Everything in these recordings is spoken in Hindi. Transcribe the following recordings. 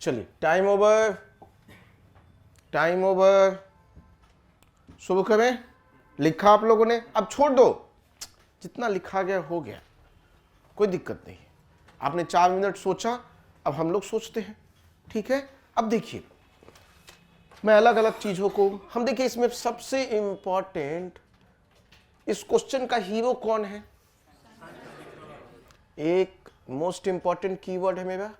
चलिए, टाइम ओवर, टाइम ओवर। शुरू करें? लिखा आप लोगों ने? अब छोड़ दो, जितना लिखा गया हो गया, कोई दिक्कत नहीं है। आपने 4 मिनट सोचा, अब हम लोग सोचते हैं, ठीक है? अब देखिए, मैं अलग अलग चीजों को, हम देखिए इसमें सबसे इंपॉर्टेंट, इस क्वेश्चन का हीरो कौन है? एक मोस्ट इंपॉर्टेंट कीवर्ड है मेरा,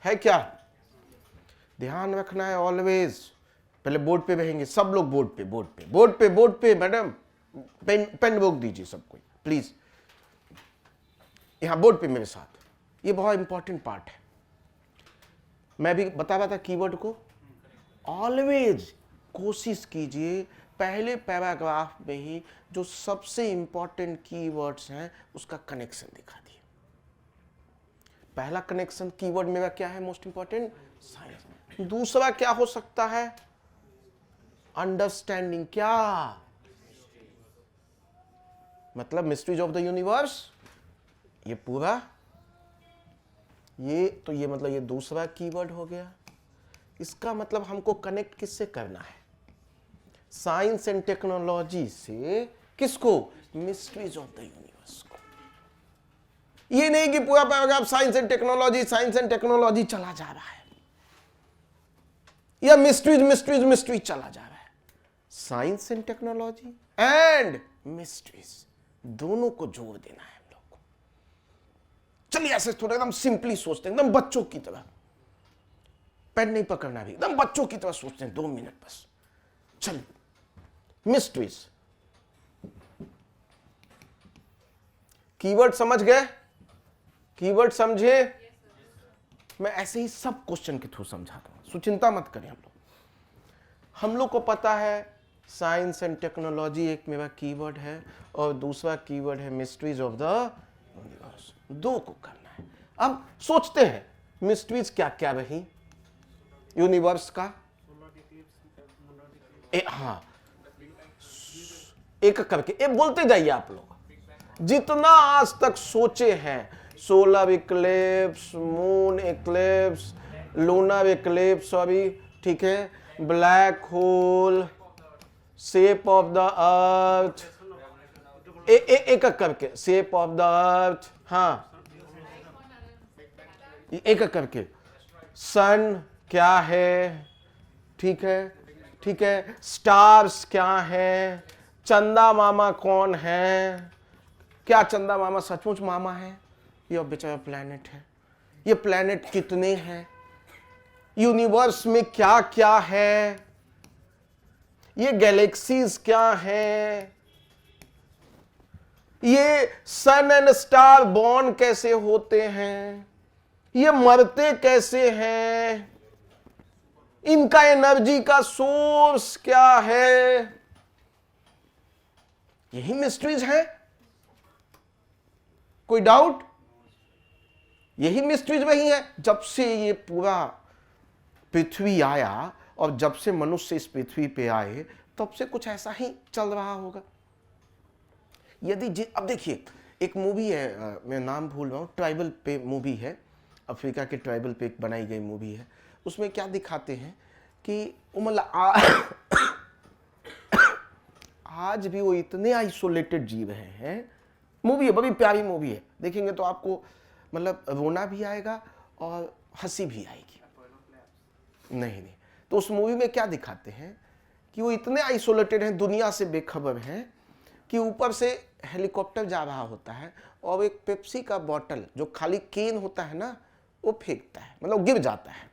है क्या? ध्यान रखना है ऑलवेज। पहले बोर्ड पे बहेंगे सब लोग, बोर्ड पे, बोर्ड पे, बोर्ड पे, बोर्ड पे। मैडम पेन रोक दीजिए सब कोई प्लीज, यहां बोर्ड पे मेरे साथ। ये बहुत इंपॉर्टेंट पार्ट है। मैं भी बता रहा था कीवर्ड को, ऑलवेज कोशिश कीजिए पहले पैराग्राफ में ही जो सबसे इंपॉर्टेंट कीवर्ड्स हैं उसका कनेक्शन दिखा दिए। पहला कनेक्शन कीवर्ड मेरा क्या है? Most important, science. दूसरा क्या हो सकता है? अंडरस्टैंडिंग। क्या मतलब? Mysteries of the universe. ये पूरा, ये तो ये मतलब ये दूसरा कीवर्ड हो गया। इसका मतलब हमको कनेक्ट किससे करना है? साइंस एंड टेक्नोलॉजी से। किसको? मिस्ट्रीज ऑफ द यूनिवर्स को। ये नहीं कि पूरा paragraph science and technology, science and technology चला जा रहा है, या मिस्ट्रीज मिस्ट्रीज मिस्ट्रीज चला जा रहा है। Science and technology and mysteries दोनों को जोड़ देना है हम लोग को। चलिए ऐसे थोड़ा एकदम सिंपली सोचते हैं, एकदम बच्चों की तरह। पेन नहीं पकड़ना भी, एकदम बच्चों की तरह सोचते हैं, 2 मिनट बस। चलिए, मिस्ट्रीज, कीवर्ड समझ गए? कीवर्ड समझे? मैं ऐसे ही सब क्वेश्चन के थ्रू समझाता हूं, सुचिंता मत करें। हम लोग को पता है साइंस एंड टेक्नोलॉजी एक मेरा कीवर्ड है, और दूसरा कीवर्ड है मिस्ट्रीज ऑफ द यूनिवर्स। दो को करना है। अब सोचते हैं मिस्ट्रीज क्या क्या रही यूनिवर्स का। हाँ, एक करके बोलते जाइए आप लोग, जितना आज तक सोचे हैं। Solar Eclipse, moon Eclipse, lunar Eclipse, sorry, ठीक है, black hole, shape of the earth, एक करके, शेप ऑफ द अर्थ, हाँ, एक करके, सन क्या है, ठीक है, ठीक है, स्टार्स क्या है, चंदा मामा कौन है, क्या चंदा मामा सचमुच मामा है, ये बेचारा प्लैनेट है, ये प्लैनेट कितने हैं, यूनिवर्स में क्या क्या है, ये गैलेक्सीज क्या है, ये सन एंड स्टार बॉर्न कैसे होते हैं, ये मरते कैसे हैं, इनका एनर्जी का सोर्स क्या है। यही मिस्ट्रीज है, कोई डाउट? यही मिस्ट्रीज वही है। जब से ये पूरा पृथ्वी आया और जब से मनुष्य इस पृथ्वी पे आए, तब से कुछ ऐसा ही चल रहा होगा। यदि अब देखिए, एक मूवी है, मैं नाम भूल रहा हूं, ट्राइबल पे मूवी है, अफ्रीका के ट्राइबल पे एक बनाई गई मूवी है। उसमें क्या दिखाते हैं कि मतलब आज भी वो इतने आइसोलेटेड जी रहे हैं। मूवी है, बड़ी प्यारी मूवी है, देखेंगे तो आपको मतलब रोना भी आएगा और हंसी भी आएगी। नहीं, तो उस मूवी में क्या दिखाते हैं कि वो इतने आइसोलेटेड हैं, दुनिया से बेखबर हैं, कि ऊपर से हेलीकॉप्टर जा रहा होता है और एक पेप्सी का बॉटल जो खाली केन होता है ना, वो फेंकता है, मतलब गिर जाता है।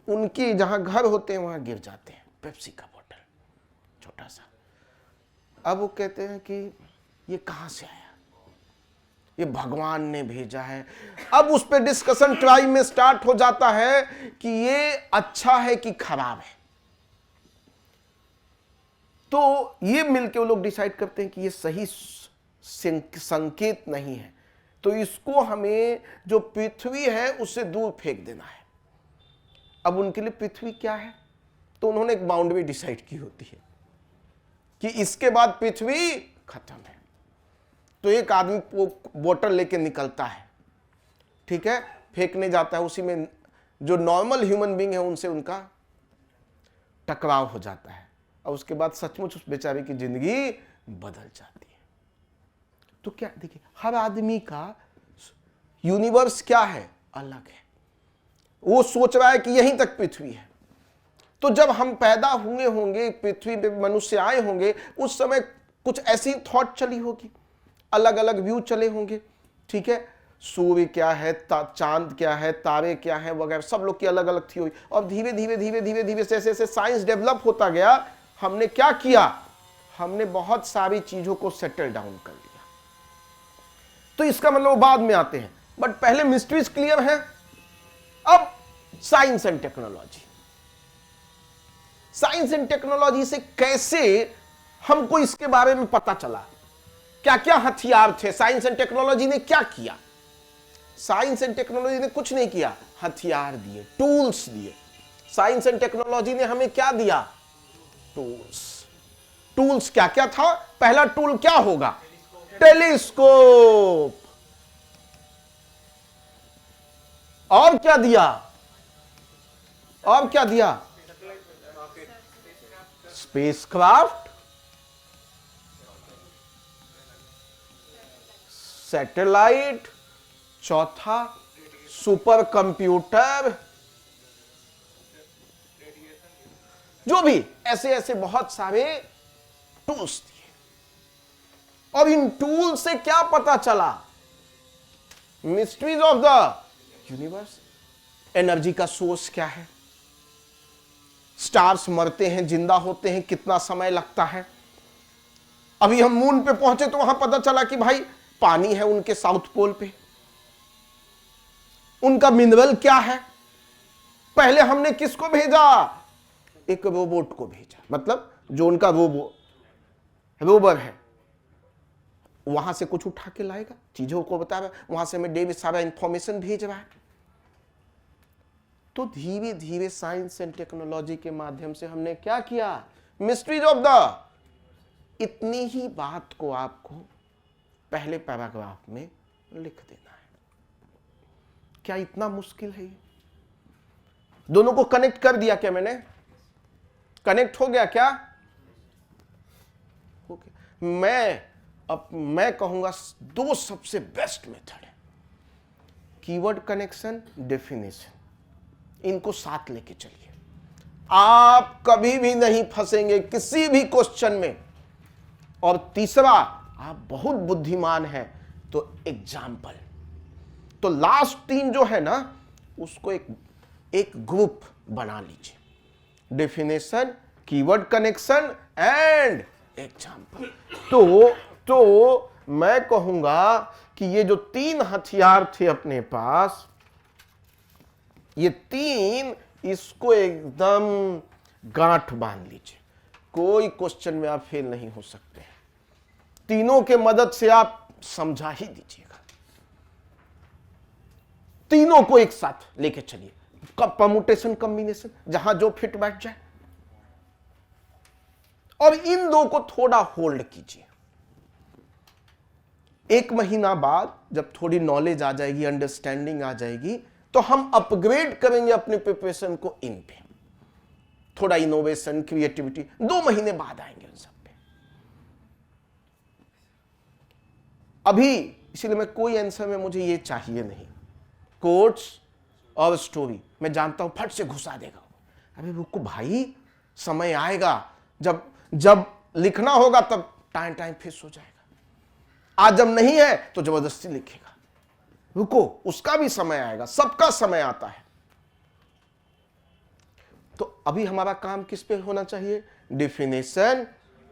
उनकी जहां घर होते हैं वहां गिर जाते हैं पेप्सी का बॉटल, छोटा सा। अब वो कहते हैं कि ये कहां से आया, ये भगवान ने भेजा है। अब उस पर डिस्कशन ट्राइब में स्टार्ट हो जाता है कि ये अच्छा है कि खराब है। तो ये मिलके वो लोग डिसाइड करते हैं कि ये सही संकेत नहीं है, तो इसको हमें जो पृथ्वी है उससे दूर फेंक देना है। अब उनके लिए पृथ्वी क्या है, तो उन्होंने एक बाउंड्री डिसाइड की होती है कि इसके बाद पृथ्वी खत्म है। तो एक आदमी वो बोतल लेके निकलता है, ठीक है, फेंकने जाता है, उसी में जो नॉर्मल ह्यूमन बीइंग है उनसे उनका टकराव हो जाता है और उसके बाद सचमुच उस बेचारे की जिंदगी बदल जाती है। तो क्या देखिए, हर आदमी का यूनिवर्स क्या है, अलग है। वो सोच रहा है कि यहीं तक पृथ्वी है। तो जब हम पैदा हुए होंगे, पृथ्वी पे मनुष्य आए होंगे, उस समय कुछ ऐसी थॉट चली होगी, अलग अलग व्यू चले होंगे, ठीक है। सूर्य क्या है, चांद क्या है, तारे क्या है वगैरह, सब लोग की अलग अलग थी हुई। और धीरे धीरे धीरे धीरे धीरे जैसे जैसे साइंस डेवलप होता गया, हमने क्या किया, हमने बहुत सारी चीजों को सेटल डाउन कर लिया। तो इसका मतलब बाद में आते हैं, बट पहले मिस्ट्रीज क्लियर है। अब science and technology, science and technology से कैसे हमको इसके बारे में पता चला, क्या क्या हथियार थे, साइंस एंड टेक्नोलॉजी ने क्या किया। साइंस एंड टेक्नोलॉजी ने कुछ नहीं किया, हथियार दिए, टूल्स दिए। साइंस एंड टेक्नोलॉजी ने हमें क्या दिया, टूल्स। टूल्स क्या क्या था, पहला टूल क्या होगा, टेलीस्कोप। और क्या दिया, और क्या दिया, स्पेसक्राफ्ट, सैटेलाइट, चौथा सुपर कंप्यूटर, जो भी ऐसे ऐसे बहुत सारे टूल्स दिए। और इन टूल से क्या पता चला, mysteries of the universe. Energy का सोर्स क्या है, स्टार्स मरते हैं, जिंदा होते हैं, कितना समय लगता है। अभी हम मून पे पहुंचे तो वहां पता चला कि भाई पानी है उनके साउथ पोल पे, उनका मिनरल क्या है। पहले हमने किसको भेजा, एक रोबोट को भेजा, मतलब जो उनका रोवर है, वहां से कुछ उठा के लाएगा, चीजों को बता रहा है, वहां से हमें डेली सारा इंफॉर्मेशन भेज रहा है। तो धीरे धीरे साइंस एंड टेक्नोलॉजी के माध्यम से हमने क्या किया, मिस्ट्रीज ऑफ द, इतनी ही बात को आपको पहले पैराग्राफ में लिख देना है। क्या इतना मुश्किल है ये? दोनों को कनेक्ट कर दिया क्या मैंने, कनेक्ट हो गया क्या, हो गया। मैं कहूंगा दो सबसे बेस्ट मेथड है, कीवर्ड कनेक्शन, डेफिनेशन। इनको साथ लेके चलिए, आप कभी भी नहीं फंसेंगे किसी भी क्वेश्चन में। और तीसरा, आप बहुत बुद्धिमान हैं तो एग्जाम्पल। तो लास्ट तीन जो है ना, उसको एक ग्रुप बना लीजिए, definition, keyword connection and example. तो मैं कहूंगा कि ये जो तीन हथियार थे अपने पास, ये तीन, इसको एकदम गांठ बांध लीजिए। कोई क्वेश्चन में आप फेल नहीं हो सकते हैं। तीनों के मदद से आप समझा ही दीजिएगा। तीनों को एक साथ लेके चलिए, परमुटेशन कॉम्बिनेशन, जहां जो फिट बैठ जाए। और इन दो को थोड़ा होल्ड कीजिए। एक महीना बाद जब थोड़ी नॉलेज आ जाएगी, अंडरस्टैंडिंग आ जाएगी, तो हम अपग्रेड करेंगे अपने प्रिपरेशन को इन पे। थोड़ा इनोवेशन, क्रिएटिविटी 2 महीने बाद आएंगे उन सब पे। अभी इसीलिए मैं कोई आंसर में मुझे ये चाहिए नहीं, कोट्स और स्टोरी मैं जानता हूं फट से घुसा देगा। अभी रुको भाई, समय आएगा जब लिखना होगा तब टाइम फिक्स हो जाएगा। आज जब नहीं है तो जबरदस्ती लिखेगा। रुको, उसका भी समय आएगा, सबका समय आता है। तो अभी हमारा काम किस पे होना चाहिए, डेफिनेशन,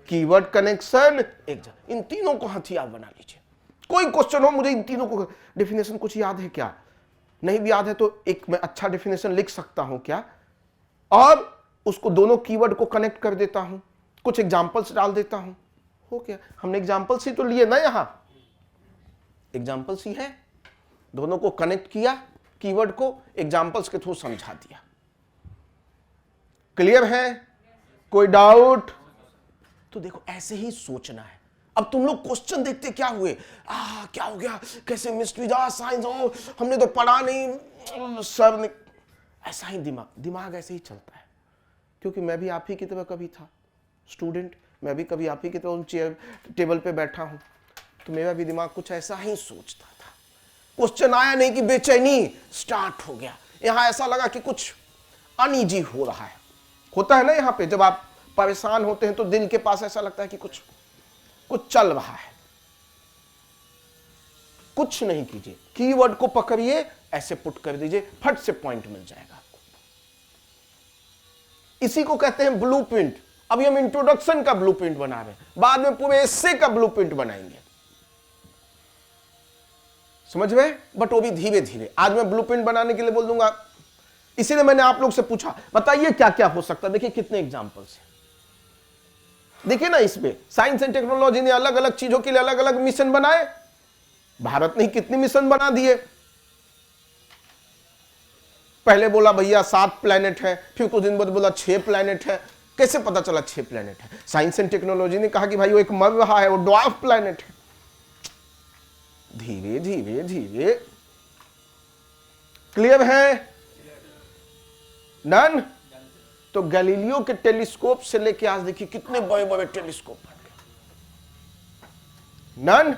कीवर्ड कनेक्शन, एग्जाम्पल। इन तीनों को हथियार बना लीजिए। कोई क्वेश्चन हो, मुझे इन तीनों को, डेफिनेशन कुछ याद है क्या, नहीं भी याद है तो एक मैं अच्छा डेफिनेशन लिख सकता हूं क्या, और उसको दोनों कीवर्ड को कनेक्ट कर देता हूं, कुछ एग्जांपल्स डाल देता हूं, हो गया। हमने एग्जांपल्स ही तो लिए ना, यहां एग्जांपल्स ही है। दोनों को कनेक्ट किया, कीवर्ड को एग्जांपल्स के थ्रू समझा दिया। क्लियर है, कोई डाउट? तो देखो ऐसे ही सोचना है। अब तुम लोग क्वेश्चन देखते क्या हुए, क्या हो गया, कैसे मिस्ट्री, साइंस, हमने तो पढ़ा नहीं, सब ऐसा ही दिमाग ऐसे ही चलता है। क्योंकि मैं भी आप ही की तरह कभी था स्टूडेंट, मैं भी कभी आप ही की तरह उन चेयर टेबल पे बैठा हूं, तो मेरा भी दिमाग कुछ ऐसा ही सोचता था। क्वेश्चन आया नहीं कि बेचैनी स्टार्ट हो गया, यहां ऐसा लगा कि कुछ अनईजी हो रहा है। होता है ना यहां पे, जब आप परेशान होते हैं तो दिल के पास ऐसा लगता है कि कुछ चल रहा है। कुछ नहीं कीजिए, कीवर्ड को पकड़िए, ऐसे पुट कर दीजिए, फट से पॉइंट मिल जाएगा आपको। इसी को कहते हैं ब्लूप्रिंट। अभी हम इंट्रोडक्शन का ब्लूप्रिंट बना रहे हैं, बाद में पूरे एस्से का ब्लूप्रिंट बनाएंगे, समझ में? बट वो भी धीरे धीरे। आज मैं ब्लूप्रिंट बनाने के लिए बोल दूंगा, इसीलिए मैंने आप लोग से पूछा बताइए क्या क्या हो सकता है। देखिए कितने एग्जांपल्स हैं, देखिए ना, इसमें साइंस एंड टेक्नोलॉजी ने अलग अलग चीजों के लिए अलग अलग मिशन बनाए। भारत ने कितने मिशन बना दिए। पहले बोला भैया 7 प्लैनेट है, फिर कुछ दिन बाद बोला 6 प्लैनेट है। कैसे पता चला 6 प्लैनेट है? साइंस एंड टेक्नोलॉजी ने कहा कि भाई वो एक मर रहा है, वो ड्वार्फ प्लैनेट है। धीरे धीरे धीरे। क्लियर है? डन? तो गैलीलियो के टेलीस्कोप से लेके आज देखिए कितने बड़े बड़े टेलीस्कोप बन गए। डन?